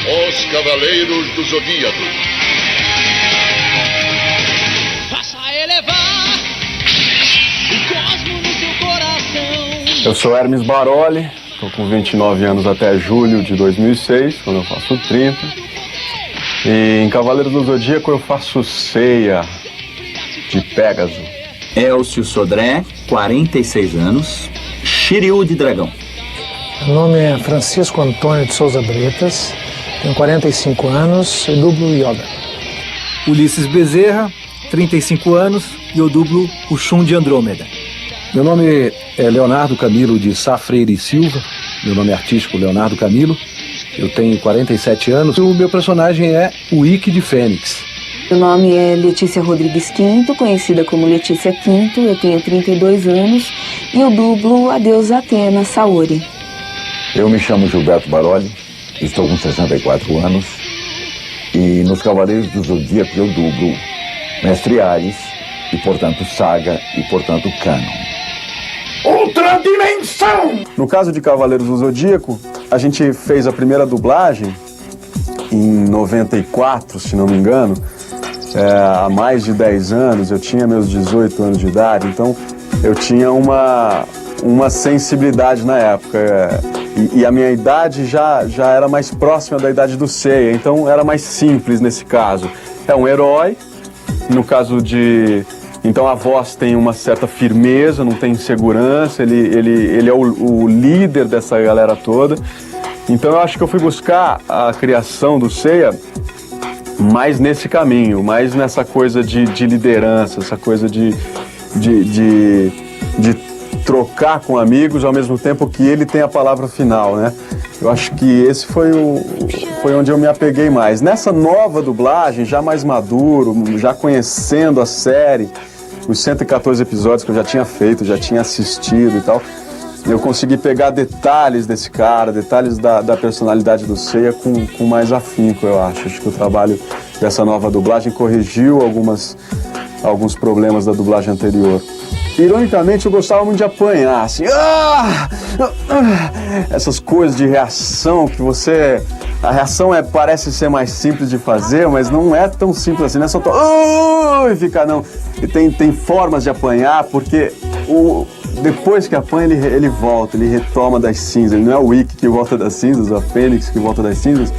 Os Cavaleiros do Zodíaco. Faça elevar o cosmo no teu coração. Eu sou Hermes Baroli, estou com 29 anos até julho de 2006, quando eu faço 30. E em Cavaleiros do Zodíaco eu faço Seiya de Pégaso. Elcio Sodré, 46 anos, Shiryu de Dragão. Meu nome é Francisco Antônio de Souza Bretas, tenho 45 anos e dublo Yoga. Ulisses Bezerra, 35 anos e eu dublo o Shun de Andrômeda. Meu nome é Leonardo Camilo de Sá Freire e Silva, meu nome é artístico Leonardo Camilo, eu tenho 47 anos e o meu personagem é o Ikki de Fênix. Meu nome é Letícia Rodrigues Quinto, conhecida como Letícia Quinto, eu tenho 32 anos e eu dublo a deusa Atena Saori. Eu me chamo Gilberto Baroli, estou com 64 anos e nos Cavaleiros do Zodíaco eu dublo Mestre Ares e, portanto, Saga e, portanto, Canon. Outra dimensão! No caso de Cavaleiros do Zodíaco, a gente fez a primeira dublagem em 94, se não me engano, há mais de 10 anos, eu tinha meus 18 anos de idade, então eu tinha uma sensibilidade na época. E a minha idade já era mais próxima da idade do Seiya, então era mais simples nesse caso. É um herói, no caso de... Então a voz tem uma certa firmeza, não tem insegurança, ele é o líder dessa galera toda. Então eu acho que eu fui buscar a criação do Seiya mais nesse caminho, mais nessa coisa de liderança, essa coisa de trocar com amigos ao mesmo tempo que ele tem a palavra final, né? Eu acho que esse foi onde eu me apeguei mais. Nessa nova dublagem, já mais maduro, já conhecendo a série, os 114 episódios que eu já tinha feito, já tinha assistido e tal, eu consegui pegar detalhes desse cara, detalhes da personalidade do Seiya com mais afinco, eu acho. Acho que o trabalho dessa nova dublagem corrigiu alguns problemas da dublagem anterior. Ironicamente, eu gostava muito de apanhar, assim, essas coisas de reação que você... A reação parece ser mais simples de fazer, mas não é tão simples assim, não é só e ficar, não. E tem formas de apanhar, porque depois que apanha, ele volta, ele retoma das cinzas. Ele não é o Ikki que volta das cinzas, a Fênix que volta das cinzas,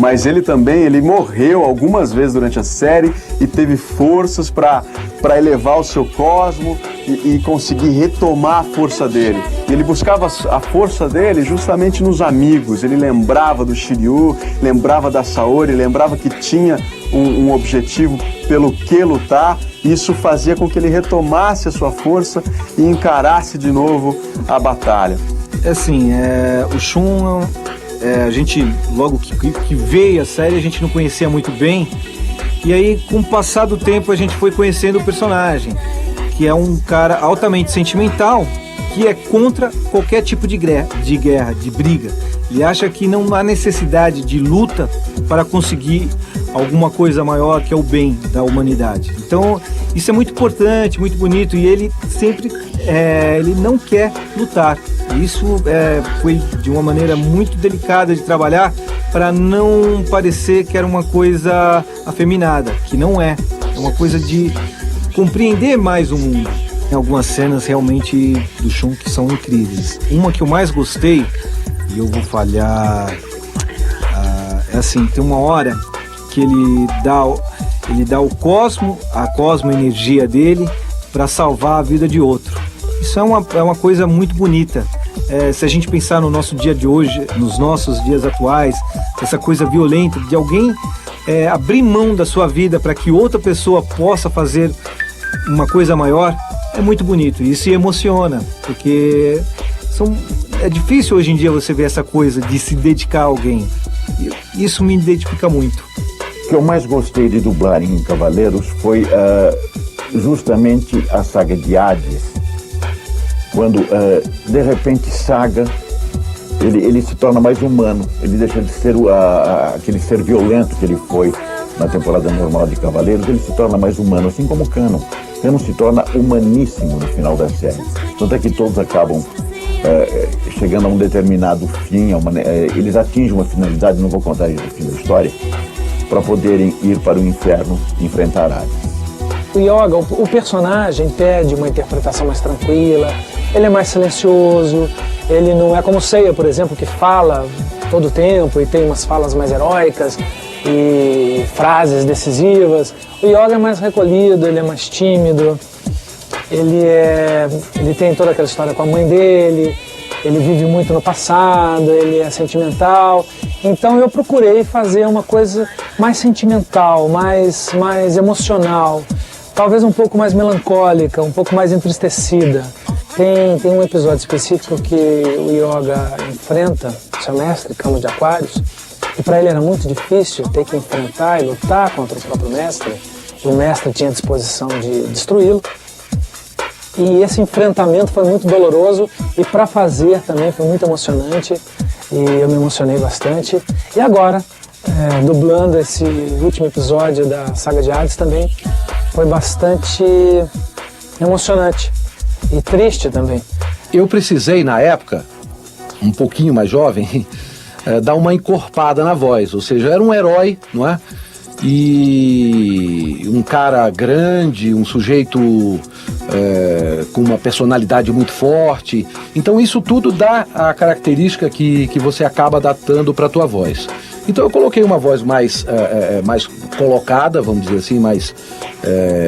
mas ele morreu algumas vezes durante a série e teve forças para elevar o seu cosmo e conseguir retomar a força dele. E ele buscava a força dele justamente nos amigos. Ele lembrava do Shiryu, lembrava da Saori, lembrava que tinha um objetivo pelo que lutar. Isso fazia com que ele retomasse a sua força e encarasse de novo a batalha. Assim, o Shun, a gente, logo que veio a série, a gente não conhecia muito bem. E aí, com o passar do tempo, a gente foi conhecendo o personagem, que é um cara altamente sentimental, que é contra qualquer tipo de guerra, de briga. Ele acha que não há necessidade de luta para conseguir alguma coisa maior que é o bem da humanidade. Então, isso é muito importante, muito bonito, e ele sempre ele não quer lutar. Isso foi de uma maneira muito delicada de trabalhar para não parecer que era uma coisa afeminada, que não é. É uma coisa de compreender mais o mundo. Tem algumas cenas realmente do Shun que são incríveis. Uma que eu mais gostei, e eu vou falhar, é assim, tem uma hora que ele dá o cosmo, a cosmo-energia dele para salvar a vida de outro. Isso é uma coisa muito bonita. Se a gente pensar no nosso dia de hoje, nos nossos dias atuais, essa coisa violenta de alguém abrir mão da sua vida para que outra pessoa possa fazer uma coisa maior, é muito bonito. Isso emociona, porque é difícil hoje em dia você ver essa coisa de se dedicar a alguém. Isso me identifica muito. O que eu mais gostei de dublar em Cavaleiros foi justamente a saga de Hades, quando de repente Saga ele se torna mais humano, ele deixa de ser aquele ser violento que ele foi na temporada normal de Cavaleiros, ele se torna mais humano, assim como Canon. Canon se torna humaníssimo no final da série, tanto é que todos acabam chegando a um determinado fim, eles atingem uma finalidade, não vou contar aí o fim da história, para poderem ir para o inferno enfrentar Hades. O Yoga, o personagem pede uma interpretação mais tranquila, ele é mais silencioso, ele não é como o Seiya, por exemplo, que fala todo o tempo e tem umas falas mais heróicas e frases decisivas. O Yoga é mais recolhido, ele é mais tímido, ele tem toda aquela história com a mãe dele, ele vive muito no passado, ele é sentimental. Então eu procurei fazer uma coisa mais sentimental, mais emocional, talvez um pouco mais melancólica, um pouco mais entristecida. Tem um episódio específico que o Yoga enfrenta seu mestre, Cano de Aquários, e para ele era muito difícil ter que enfrentar e lutar contra o próprio mestre, e o mestre tinha disposição de destruí-lo. E esse enfrentamento foi muito doloroso e para fazer também foi muito emocionante e eu me emocionei bastante. E agora, dublando esse último episódio da saga de Hades também, foi bastante emocionante e triste também. Eu precisei, na época, um pouquinho mais jovem, dar uma encorpada na voz, ou seja, eu era um herói, não é? E um cara grande, um sujeito com uma personalidade muito forte. Então isso tudo dá a característica que você acaba adaptando para a tua voz. Então eu coloquei uma voz mais colocada, vamos dizer assim,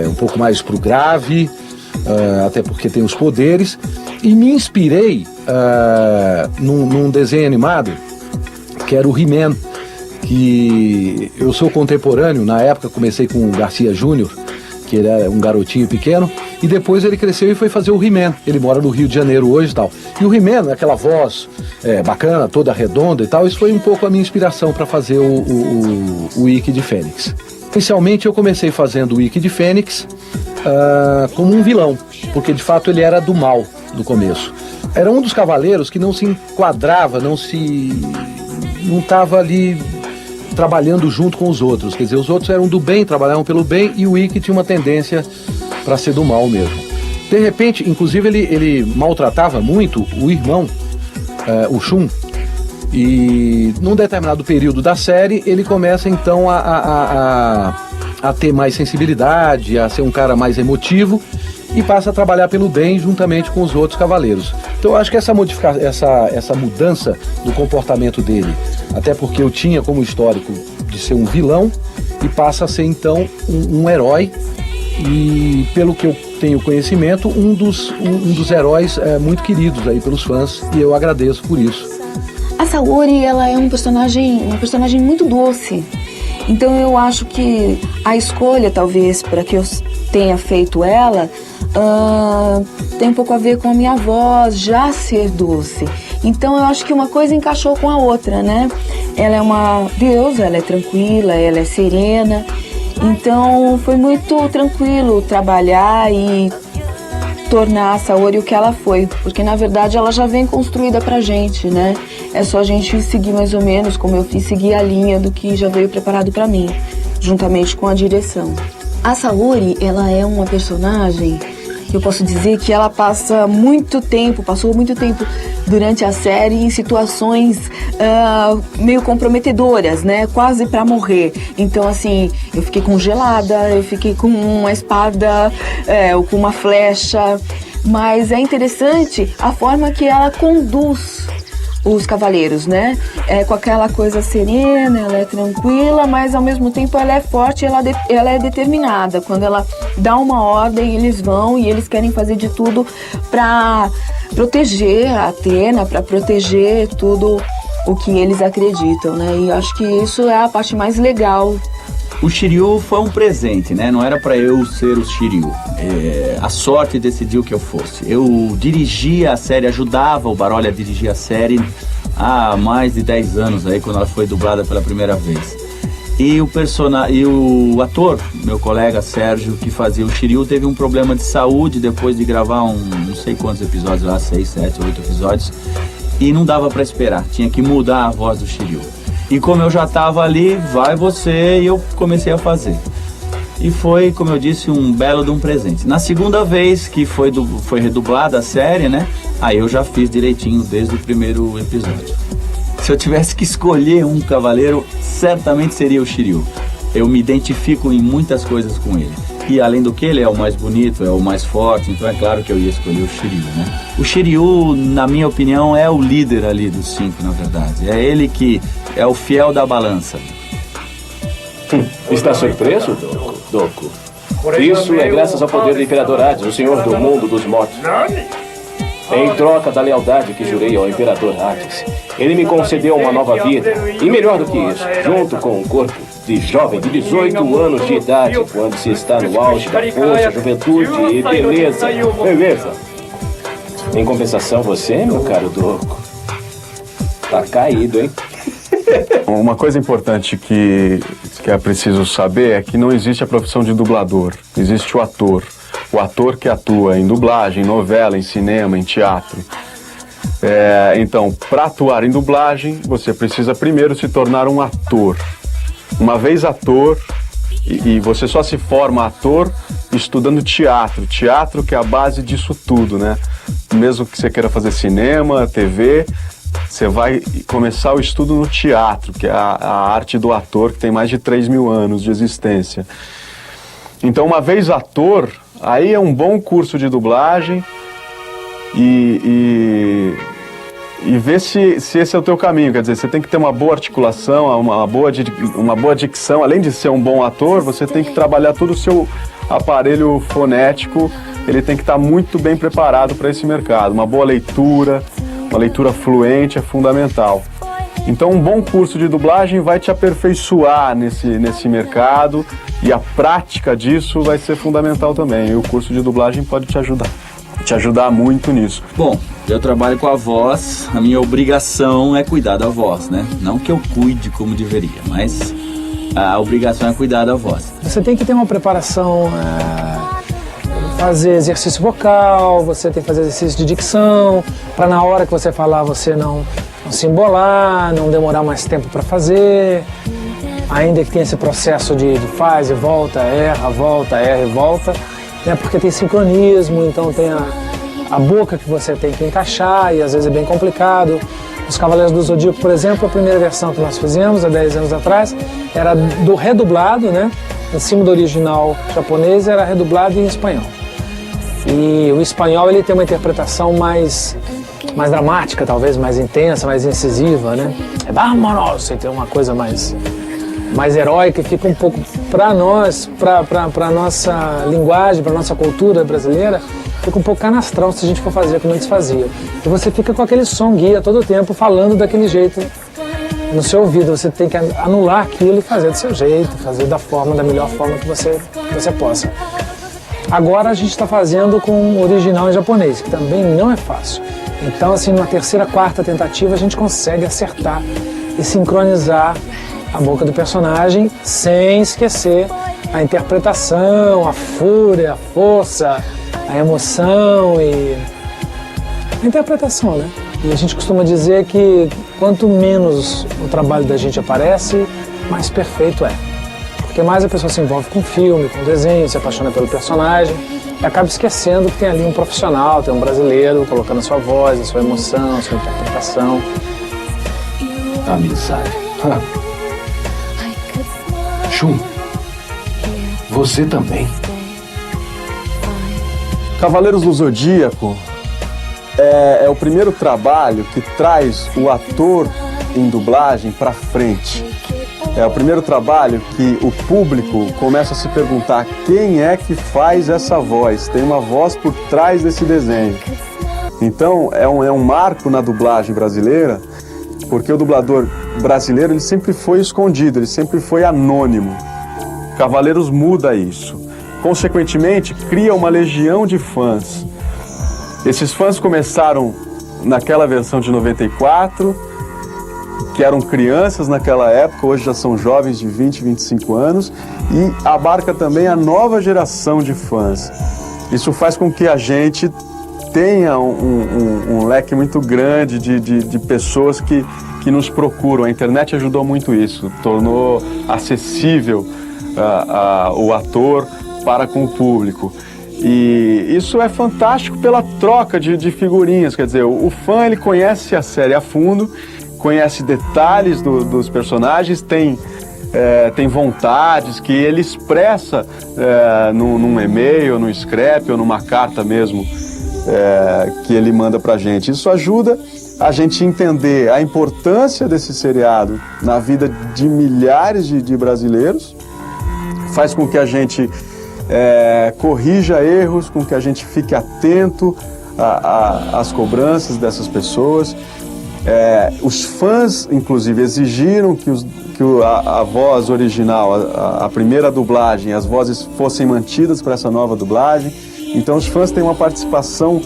um pouco mais pro grave, até porque tem os poderes, e me inspirei num desenho animado que era o He-Man, que eu sou contemporâneo. Na época comecei com o Garcia Júnior, que ele era um garotinho pequeno, e depois ele cresceu e foi fazer o He-Man. Ele mora no Rio de Janeiro hoje e tal. E o He-Man, aquela voz bacana, toda redonda e tal, isso foi um pouco a minha inspiração para fazer o Ikki de Fênix. Inicialmente eu comecei fazendo o Ikki de Fênix como um vilão, porque de fato ele era do mal no começo. Era um dos cavaleiros que não se enquadrava, não estava ali trabalhando junto com os outros. Quer dizer, os outros eram do bem, trabalhavam pelo bem, e o Ikki tinha uma tendência para ser do mal mesmo. De repente, inclusive, ele maltratava muito o irmão, o Shun, e num determinado período da série ele começa então a ter mais sensibilidade, a ser um cara mais emotivo e passa a trabalhar pelo bem juntamente com os outros cavaleiros. Então eu acho que essa mudança do comportamento dele, até porque eu tinha como histórico de ser um vilão, e passa a ser então um herói, e pelo que eu tenho conhecimento, um dos heróis muito queridos aí pelos fãs, e eu agradeço por isso. A Saori, ela é uma personagem muito doce. Então eu acho que a escolha, talvez, para que eu tenha feito ela, tem um pouco a ver com a minha voz já ser doce. Então eu acho que uma coisa encaixou com a outra, né? Ela é uma deusa, ela é tranquila, ela é serena. Então foi muito tranquilo trabalhar e tornar a Saori o que ela foi, porque na verdade ela já vem construída pra gente, né? É só a gente seguir mais ou menos, como eu fiz, seguir a linha do que já veio preparado pra mim, juntamente com a direção. A Saori, ela é uma personagem que eu posso dizer que ela passou muito tempo durante a série em situações meio comprometedoras, né? Quase pra morrer. Então, assim, eu fiquei congelada, eu fiquei com uma espada, ou com uma flecha. Mas é interessante a forma que ela conduz os cavaleiros, né? Com aquela coisa serena, ela é tranquila, mas ao mesmo tempo ela é forte, ela é determinada. Quando ela dá uma ordem, eles vão e eles querem fazer de tudo para proteger a Athena, para proteger tudo o que eles acreditam, né? E acho que isso é a parte mais legal. O Shiryu foi um presente, né? Não era para eu ser o Shiryu. A sorte decidiu que eu fosse. Eu dirigia a série, ajudava o Baroli a dirigir a série há mais de 10 anos, aí, quando ela foi dublada pela primeira vez. E o ator, meu colega Sérgio, que fazia o Shiryu, teve um problema de saúde depois de gravar não sei quantos episódios lá, 6, 7, 8 episódios. E não dava para esperar, tinha que mudar a voz do Shiryu. E como eu já estava ali, vai você, e eu comecei a fazer. E foi, como eu disse, um belo de um presente. Na segunda vez que foi redublada a série, né? Aí eu já fiz direitinho desde o primeiro episódio. Se eu tivesse que escolher um cavaleiro, certamente seria o Shiryu. Eu me identifico em muitas coisas com ele. E além do que, ele é o mais bonito, é o mais forte, então é claro que eu ia escolher o Shiryu, né? O Shiryu, na minha opinião, é o líder ali dos 5, na verdade. É ele que é o fiel da balança. Está surpreso, Doku? Isso é graças ao poder do Imperador Hades, o senhor do mundo dos mortos. Em troca da lealdade que jurei ao Imperador Hades, ele me concedeu uma nova vida. E melhor do que isso, junto com um corpo de jovem de 18 anos de idade, quando se está no auge da força, juventude e beleza. Beleza. Em compensação, você, meu caro Doku, tá caído, hein? Uma coisa importante que é preciso saber é que não existe a profissão de dublador, existe o ator. O ator que atua em dublagem, em novela, em cinema, em teatro. Então, para atuar em dublagem, você precisa primeiro se tornar um ator. Uma vez ator, e você só se forma ator estudando teatro. Teatro que é a base disso tudo, né? Mesmo que você queira fazer cinema, TV, você vai começar o estudo no teatro, que é a arte do ator, que tem mais de 3.000 anos de existência. Então, uma vez ator, aí é um bom curso de dublagem e ver se esse é o teu caminho. Quer dizer, você tem que ter uma boa articulação, uma boa dicção. Além de ser um bom ator, você tem que trabalhar todo o seu aparelho fonético. Ele tem que estar muito bem preparado para esse mercado. Uma boa leitura, uma leitura fluente é fundamental. Então, um bom curso de dublagem vai te aperfeiçoar nesse mercado, e a prática disso vai ser fundamental também. E o curso de dublagem pode te ajudar muito nisso. Bom, eu trabalho com a voz, a minha obrigação é cuidar da voz, né? Não que eu cuide como deveria, mas a obrigação é cuidar da voz. Você tem que ter uma preparação, fazer exercício vocal, você tem que fazer exercício de dicção, para na hora que você falar você não se embolar, não demorar mais tempo para fazer. Ainda que tenha esse processo de faz e volta, erra e volta, né? Porque tem sincronismo, então tem a boca que você tem que encaixar, e às vezes é bem complicado. Os Cavaleiros do Zodíaco, por exemplo, a primeira versão que nós fizemos há 10 anos atrás era do redublado, né? Em cima do original japonês era redublado em espanhol. E o espanhol ele tem uma interpretação mais dramática, talvez, mais intensa, mais incisiva, né? É vámonos, tem uma coisa mais heróica, fica um pouco, para nós, para nossa linguagem, para nossa cultura brasileira, fica um pouco canastrão se a gente for fazer como eles faziam. E você fica com aquele som guia todo o tempo falando daquele jeito no seu ouvido. Você tem que anular aquilo e fazer do seu jeito, fazer da melhor forma que você possa. Agora a gente está fazendo com o original em japonês, que também não é fácil. Então, assim, numa terceira, quarta tentativa, a gente consegue acertar e sincronizar a boca do personagem sem esquecer a interpretação, a fúria, a força, a emoção e a interpretação, né? E a gente costuma dizer que quanto menos o trabalho da gente aparece, mais perfeito é. Porque mais a pessoa se envolve com o filme, com o desenho, se apaixona pelo personagem e acaba esquecendo que tem ali um profissional, tem um brasileiro colocando a sua voz, a sua emoção, a sua interpretação. Amizade. Shun, você também. Cavaleiros do Zodíaco é o primeiro trabalho que traz o ator em dublagem para frente. É o primeiro trabalho que o público começa a se perguntar quem é que faz essa voz. Tem uma voz por trás desse desenho. Então é um marco na dublagem brasileira, porque o dublador brasileiro ele sempre foi escondido, ele sempre foi anônimo. Cavaleiros muda isso. Consequentemente, cria uma legião de fãs. Esses fãs começaram naquela versão de 94, que eram crianças naquela época, hoje já são jovens de 20, 25 anos, e abarca também a nova geração de fãs. Isso faz com que a gente tenha um leque muito grande de pessoas que nos procuram. A internet ajudou muito isso, tornou acessível o ator para com o público. E isso é fantástico pela troca de figurinhas, quer dizer, o fã ele conhece a série a fundo, conhece detalhes dos personagens, tem vontades que ele expressa num e-mail, num scrap ou numa carta mesmo que ele manda pra gente. Isso ajuda a gente entender a importância desse seriado na vida de milhares de brasileiros, faz com que a gente corrija erros, com que a gente fique atento às cobranças dessas pessoas. Os fãs, inclusive, exigiram que a voz original, a primeira dublagem, as vozes fossem mantidas para essa nova dublagem. Então os fãs têm uma participação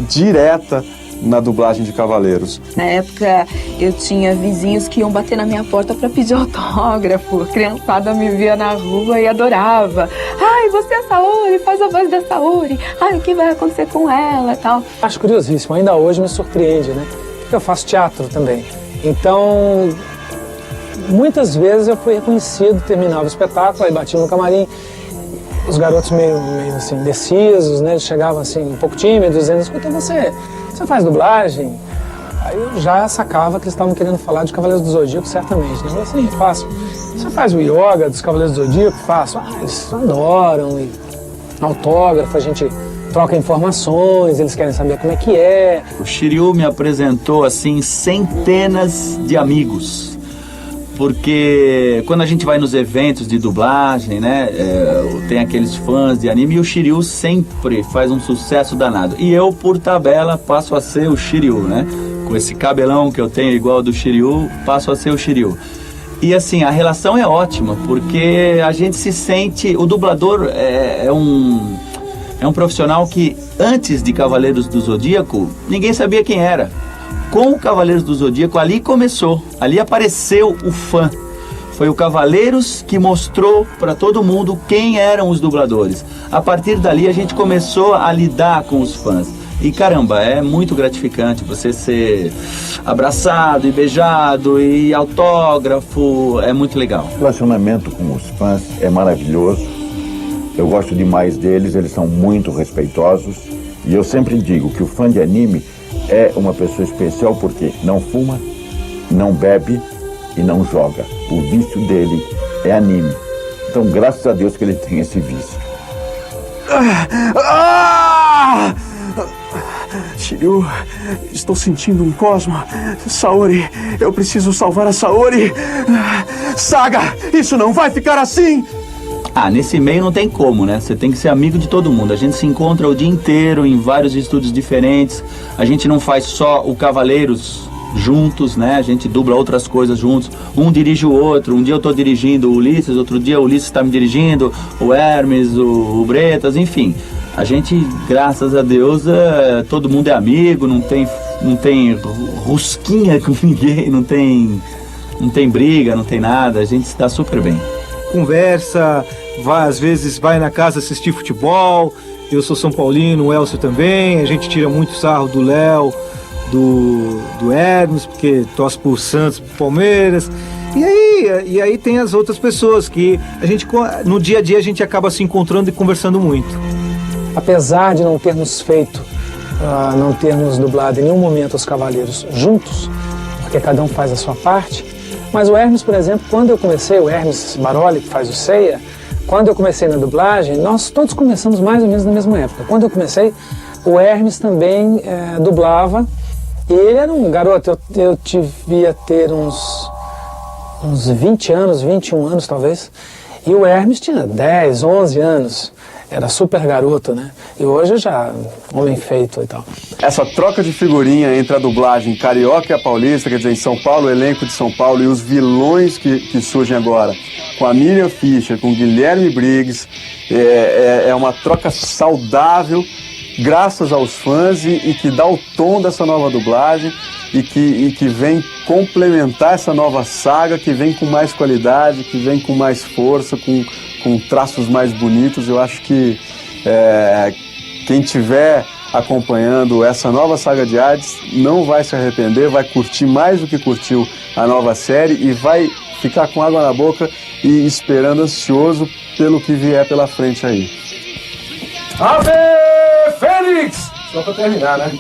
direta na dublagem de Cavaleiros. Na época eu tinha vizinhos que iam bater na minha porta para pedir autógrafo. A criançada me via na rua e adorava. Ai, você é Saori, faz a voz da Saori. Ai, o que vai acontecer com ela e tal. Acho curiosíssimo, ainda hoje me surpreende, né? Porque eu faço teatro também. Então, muitas vezes eu fui reconhecido, terminava o espetáculo, aí batia no camarim. Os garotos meio assim, indecisos, né? Eles chegavam assim, um pouco tímidos, dizendo, escuta, você faz dublagem? Aí eu já sacava que eles estavam querendo falar de Cavaleiros do Zodíaco, certamente, né? Eu assim, faço. Você faz o yoga dos Cavaleiros do Zodíaco? Faço. Eles adoram, e autógrafo, a gente troca informações, eles querem saber como é que é. O Shiryu me apresentou, assim, centenas de amigos. Porque quando a gente vai nos eventos de dublagem, né, tem aqueles fãs de anime e o Shiryu sempre faz um sucesso danado. E eu, por tabela, passo a ser o Shiryu, né? Com esse cabelão que eu tenho igual ao do Shiryu, passo a ser o Shiryu. E assim, a relação é ótima, porque a gente se sente... O dublador é um profissional que, antes de Cavaleiros do Zodíaco, ninguém sabia quem era. Com o Cavaleiros do Zodíaco, ali começou, ali apareceu o fã. Foi o Cavaleiros que mostrou para todo mundo quem eram os dubladores. A partir dali a gente começou a lidar com os fãs. E caramba, é muito gratificante você ser abraçado e beijado e autógrafo, é muito legal. O relacionamento com os fãs é maravilhoso. Eu gosto demais deles, eles são muito respeitosos. E eu sempre digo que o fã de anime é uma pessoa especial porque não fuma, não bebe e não joga. O vício dele é anime. Então, graças a Deus que ele tem esse vício. Shiryu, estou sentindo um cosmo. Saori, eu preciso salvar a Saori. Saga, isso não vai ficar assim! Nesse meio não tem como, né? Você tem que ser amigo de todo mundo. A gente se encontra o dia inteiro em vários estúdios diferentes. A gente não faz só o Cavaleiros juntos, né? A gente dubla outras coisas juntos. Um dirige o outro. Um dia eu tô dirigindo o Ulisses, outro dia o Ulisses tá me dirigindo, o Hermes, o Bretas, enfim. A gente, graças a Deus, todo mundo é amigo, não tem rosquinha com ninguém, não tem briga, não tem nada. A gente se dá super bem. Conversa, às vezes vai na casa assistir futebol. Eu sou São Paulino, o Elcio também. A gente tira muito sarro do Léo, do Hermes, porque torce por Santos, por Palmeiras. E aí tem as outras pessoas que a gente, no dia a dia, a gente acaba se encontrando e conversando muito. Apesar de não termos não termos dublado em nenhum momento os Cavaleiros juntos, porque cada um faz a sua parte, mas o Hermes, por exemplo, quando eu comecei, o Hermes Baroli, que faz o Seiya, quando eu comecei na dublagem, nós todos começamos mais ou menos na mesma época. Quando eu comecei, o Hermes também dublava, e ele era um garoto, eu devia ter uns 20 anos, 21 anos talvez, e o Hermes tinha 10, 11 anos. Era super garoto, né? E hoje já homem feito e tal. Essa troca de figurinha entre a dublagem carioca e a paulista, quer dizer, em São Paulo, o elenco de São Paulo e os vilões que surgem agora, com a Miriam Fischer, com o Guilherme Briggs, é uma troca saudável, graças aos fãs e que dá o tom dessa nova dublagem e que vem complementar essa nova saga, que vem com mais qualidade, que vem com mais força, com traços mais bonitos. Eu acho que quem estiver acompanhando essa nova saga de Hades não vai se arrepender, vai curtir mais do que curtiu a nova série e vai ficar com água na boca e esperando ansioso pelo que vier pela frente aí. Ave Fênix! Só pra terminar, né?